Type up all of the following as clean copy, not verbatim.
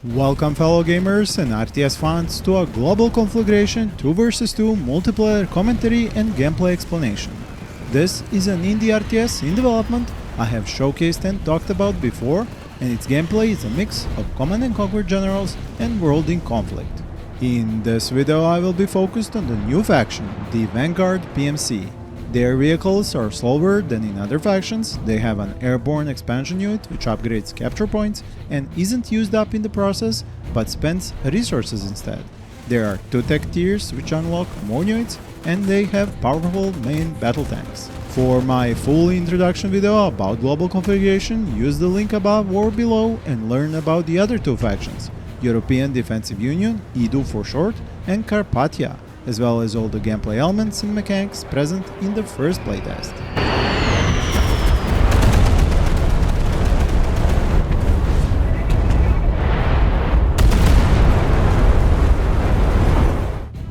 Welcome fellow gamers and RTS fans to a Global Conflagration 2 vs 2 multiplayer commentary and gameplay explanation. This is an indie RTS in development I have showcased and talked about before, and its gameplay is a mix of Command and Conquer Generals and World in Conflict. In this video I will be focused on the new faction, the Vanguard PMC. Their vehicles are slower than in other factions, they have an airborne expansion unit which upgrades capture points and isn't used up in the process but spends resources instead. There are 2 tech tiers which unlock more units, and they have powerful main battle tanks. For my full introduction video about Global Conflagration, use the link above or below and learn about the other 2 factions, European Defensive Union, EDU for short, and Carpathia, as well as all the gameplay elements and mechanics present in the first playtest.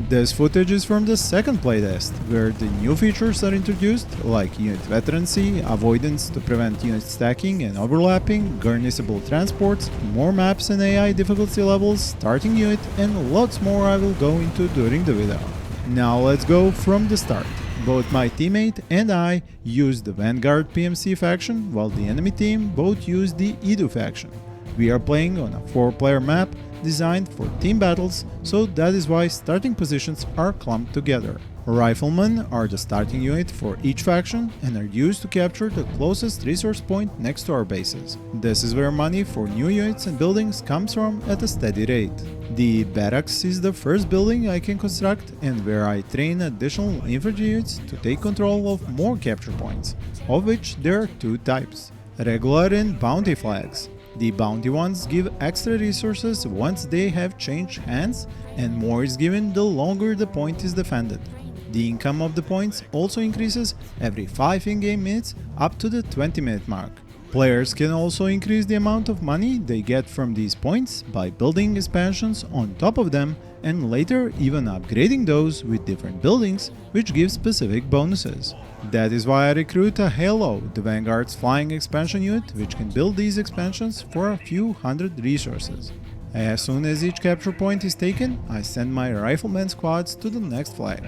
This footage is from the second playtest, where the new features are introduced, like unit veterancy, avoidance to prevent unit stacking and overlapping, garnisable transports, more maps and AI difficulty levels, starting unit, and lots more I will go into during the video. Now let's go from the start. Both my teammate and I used the Vanguard PMC faction, while the enemy team both used the EDU faction. We are playing on a 4-player map designed for team battles, so that is why starting positions are clumped together. Riflemen are the starting unit for each faction and are used to capture the closest resource point next to our bases. This is where money for new units and buildings comes from at a steady rate. The barracks is the first building I can construct, and where I train additional infantry units to take control of more capture points, of which there are 2 types: regular and bounty flags. The bounty ones give extra resources once they have changed hands, and more is given the longer the point is defended. The income of the points also increases every 5 in-game minutes up to the 20-minute mark. Players can also increase the amount of money they get from these points by building expansions on top of them, and later even upgrading those with different buildings, which give specific bonuses. That is why I recruit a Halo, the Vanguard's flying expansion unit, which can build these expansions for a few hundred resources. As soon as each capture point is taken, I send my rifleman squads to the next flag.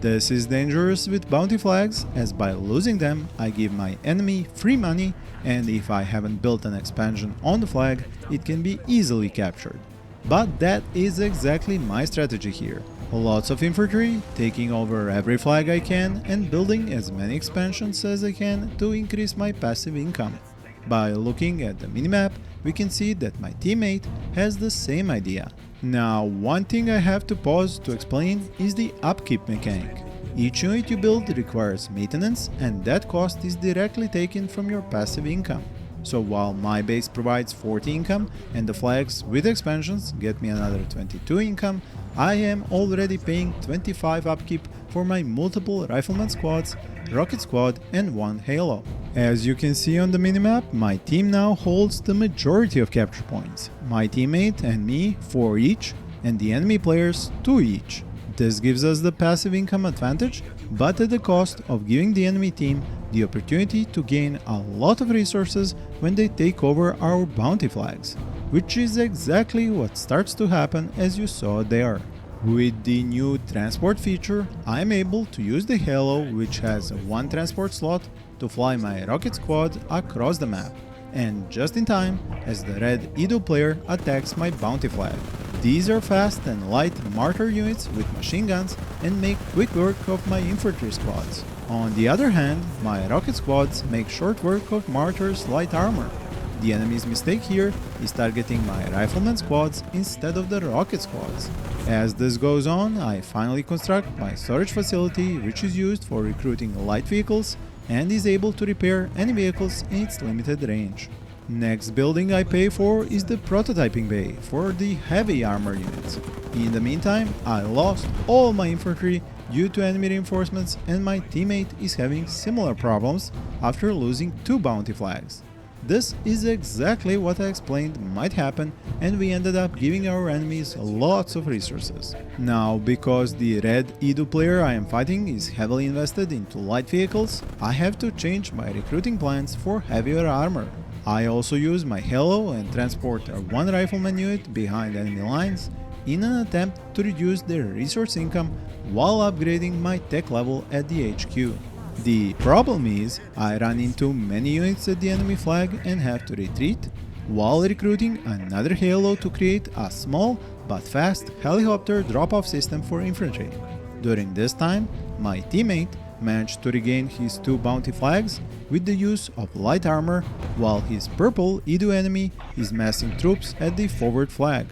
This is dangerous with bounty flags, as by losing them I give my enemy free money, and if I haven't built an expansion on the flag, it can be easily captured. But that is exactly my strategy here. Lots of infantry, taking over every flag I can and building as many expansions as I can to increase my passive income. By looking at the minimap, we can see that my teammate has the same idea. Now, one thing I have to pause to explain is the upkeep mechanic. Each unit you build requires maintenance, and that cost is directly taken from your passive income. So while my base provides 40 income and the flags with expansions get me another 22 income, I am already paying 25 upkeep for my multiple rifleman squads, rocket squad, and 1 Halo. As you can see on the minimap, my team now holds the majority of capture points. My teammate and me 4 each, and the enemy players 2 each. This gives us the passive income advantage, but at the cost of giving the enemy team the opportunity to gain a lot of resources when they take over our bounty flags, which is exactly what starts to happen as you saw there. With the new transport feature, I am able to use the Halo, which has 1 transport slot, to fly my rocket squad across the map, and just in time as the red EDU player attacks my bounty flag. These are fast and light mortar units with machine guns and make quick work of my infantry squads. On the other hand, my rocket squads make short work of mortars' light armor. The enemy's mistake here is targeting my rifleman squads instead of the rocket squads. As this goes on, I finally construct my storage facility, which is used for recruiting light vehicles and is able to repair any vehicles in its limited range. Next building I pay for is the prototyping bay for the heavy armor units. In the meantime, I lost all my infantry due to enemy reinforcements, and my teammate is having similar problems after losing 2 bounty flags. This is exactly what I explained might happen, and we ended up giving our enemies lots of resources. Now, because the red EDU player I am fighting is heavily invested into light vehicles, I have to change my recruiting plans for heavier armor. I also use my Halo and transport a one rifleman unit behind enemy lines in an attempt to reduce their resource income while upgrading my tech level at the HQ. The problem is, I run into many units at the enemy flag and have to retreat, while recruiting another Halo to create a small but fast helicopter drop-off system for infantry. During this time, my teammate managed to regain his 2 bounty flags with the use of light armor, while his purple Edu enemy is massing troops at the forward flag.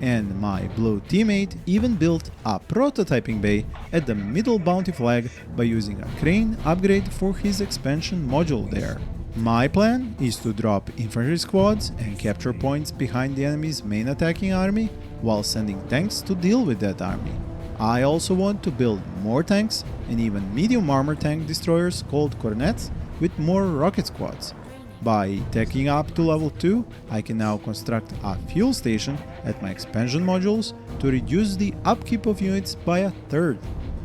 And my blue teammate even built a prototyping bay at the middle bounty flag by using a crane upgrade for his expansion module there. My plan is to drop infantry squads and capture points behind the enemy's main attacking army while sending tanks to deal with that army. I also want to build more tanks and even medium armor tank destroyers called cornets with more rocket squads. By taking up to level 2, I can now construct a fuel station at my expansion modules to reduce the upkeep of units by a third,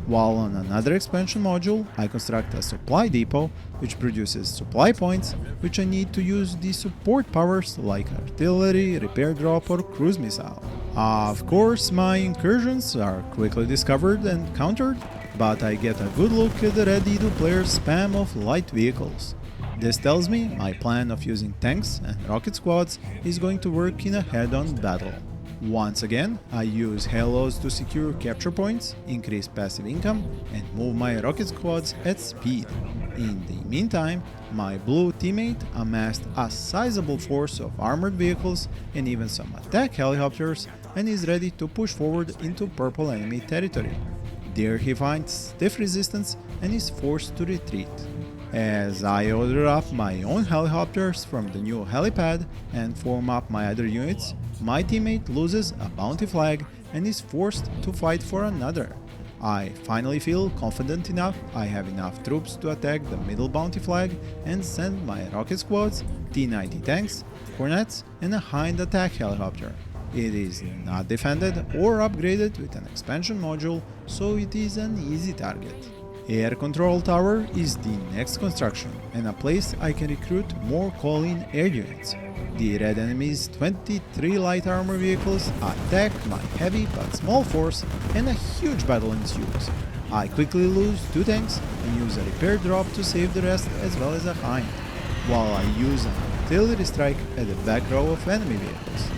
while on another expansion module I construct a supply depot which produces supply points which I need to use the support powers like artillery, repair drop or cruise missile. Of course, my incursions are quickly discovered and countered, but I get a good look at the Red Edu players' spam of light vehicles. This tells me my plan of using tanks and rocket squads is going to work in a head-on battle. Once again, I use Halos to secure capture points, increase passive income, and move my rocket squads at speed. In the meantime, my blue teammate amassed a sizable force of armored vehicles and even some attack helicopters and is ready to push forward into purple enemy territory. There he finds stiff resistance and is forced to retreat. As I order up my own helicopters from the new helipad and form up my other units, my teammate loses a bounty flag and is forced to fight for another. I finally feel confident enough I have enough troops to attack the middle bounty flag and send my rocket squads, T-90 tanks, cornets and a hind attack helicopter. It is not defended or upgraded with an expansion module, so it is an easy target. Air Control Tower is the next construction and a place I can recruit more call-in air units. The red enemy's 23 light armor vehicles attack my heavy but small force and a huge battle ensues. I quickly lose 2 tanks and use a repair drop to save the rest as well as a hind, while I use an artillery strike at the back row of enemy vehicles.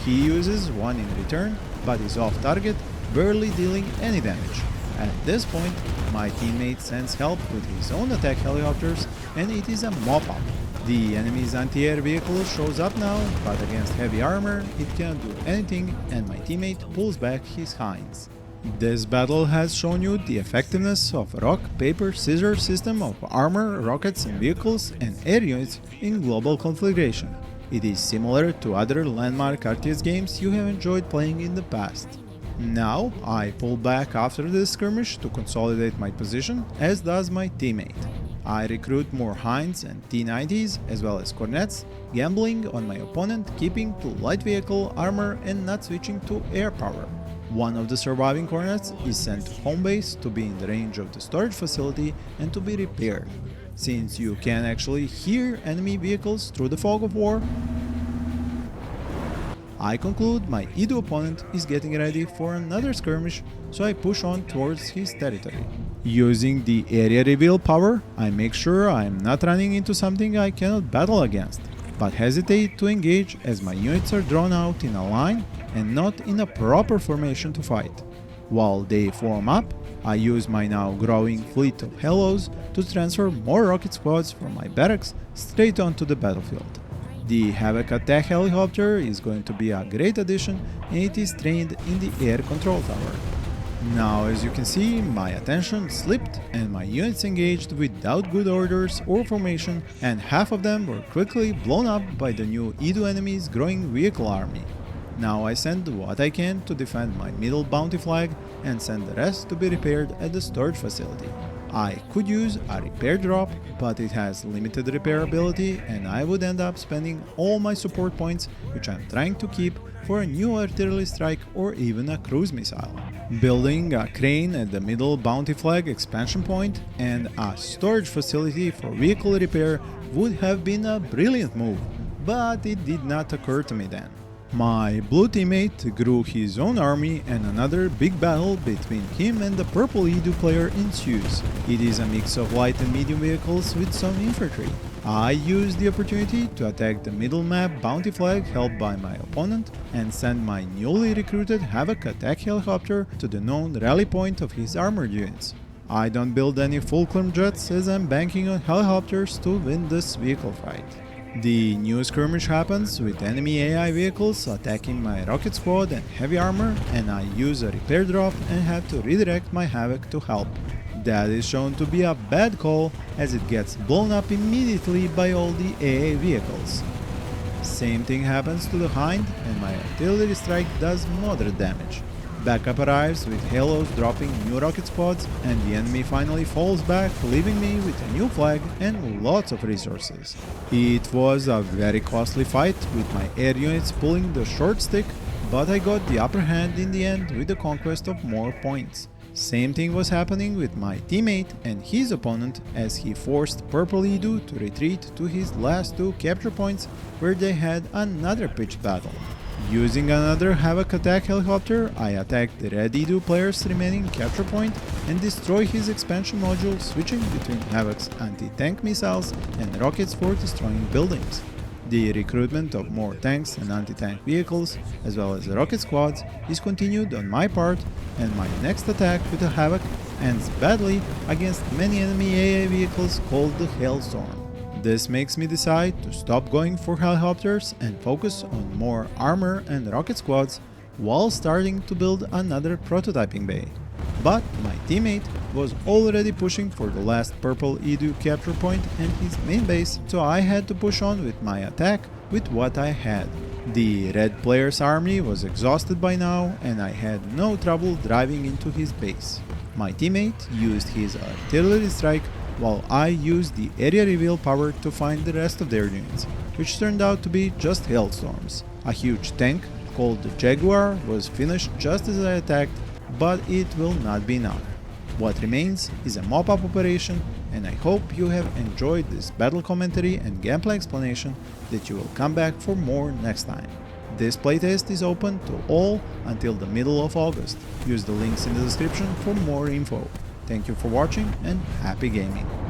He uses 1 in return but is off target, barely dealing any damage. At this point, my teammate sends help with his own attack helicopters and it is a mop-up. The enemy's anti-air vehicle shows up now, but against heavy armor it cannot do anything and my teammate pulls back his hinds. This battle has shown you the effectiveness of rock, paper, scissors system of armor, rockets and vehicles and air units in Global Conflagration. It is similar to other landmark RTS games you have enjoyed playing in the past. Now, I pull back after this skirmish to consolidate my position, as does my teammate. I recruit more hinds and T-90s as well as cornets, gambling on my opponent keeping to light vehicle armor and not switching to air power. One of the surviving cornets is sent to home base to be in the range of the storage facility and to be repaired. Since you can actually hear enemy vehicles through the fog of war, I conclude my Edu opponent is getting ready for another skirmish, so I push on towards his territory. Using the area reveal power, I make sure I am not running into something I cannot battle against, but hesitate to engage as my units are drawn out in a line and not in a proper formation to fight. While they form up, I use my now growing fleet of Halos to transfer more rocket squads from my barracks straight onto the battlefield. The Havoc attack helicopter is going to be a great addition and it is trained in the air control tower. Now, as you can see, my attention slipped and my units engaged without good orders or formation and half of them were quickly blown up by the new Edu enemy's growing vehicle army. Now I send what I can to defend my middle bounty flag and send the rest to be repaired at the storage facility. I could use a repair drop, but it has limited repairability and I would end up spending all my support points, which I'm trying to keep, for a new artillery strike or even a cruise missile. Building a crane at the middle bounty flag expansion point and a storage facility for vehicle repair would have been a brilliant move, but it did not occur to me then. My blue teammate grew his own army and another big battle between him and the purple Edu player ensues. It is a mix of light and medium vehicles with some infantry. I used the opportunity to attack the middle map bounty flag held by my opponent and send my newly recruited Havoc attack helicopter to the known rally point of his armored units. I don't build any Fulcrum jets as I'm banking on helicopters to win this vehicle fight. The new skirmish happens with enemy AI vehicles attacking my rocket squad and heavy armor, and I use a repair drop and have to redirect my Havoc to help. That is shown to be a bad call as it gets blown up immediately by all the AA vehicles. Same thing happens to the Hind and my artillery strike does moderate damage. Backup arrives with halos dropping new rocket squads and the enemy finally falls back, leaving me with a new flag and lots of resources. It was a very costly fight with my air units pulling the short stick, but I got the upper hand in the end with the conquest of more points. Same thing was happening with my teammate and his opponent as he forced Purple Edu to retreat to his last two capture points where they had another pitched battle. Using another Havoc attack helicopter, I attacked the Red Edu player's remaining capture point and destroy his expansion module, switching between Havoc's anti-tank missiles and rockets for destroying buildings. The recruitment of more tanks and anti-tank vehicles, as well as rocket squads, is continued on my part, and my next attack with a Havoc ends badly against many enemy AA vehicles called the Hailstorm. This makes me decide to stop going for helicopters and focus on more armor and rocket squads while starting to build another prototyping bay. But my teammate was already pushing for the last purple Edu capture point and his main base, so I had to push on with my attack with what I had. The red player's army was exhausted by now and I had no trouble driving into his base. My teammate used his artillery strike while I used the area reveal power to find the rest of their units, which turned out to be just hailstorms. A huge tank called the Jaguar was finished just as I attacked, but it will not be enough. What remains is a mop-up operation, and I hope you have enjoyed this battle commentary and gameplay explanation, that you will come back for more next time. This playtest is open to all until the middle of August. Use the links in the description for more info. Thank you for watching and happy gaming!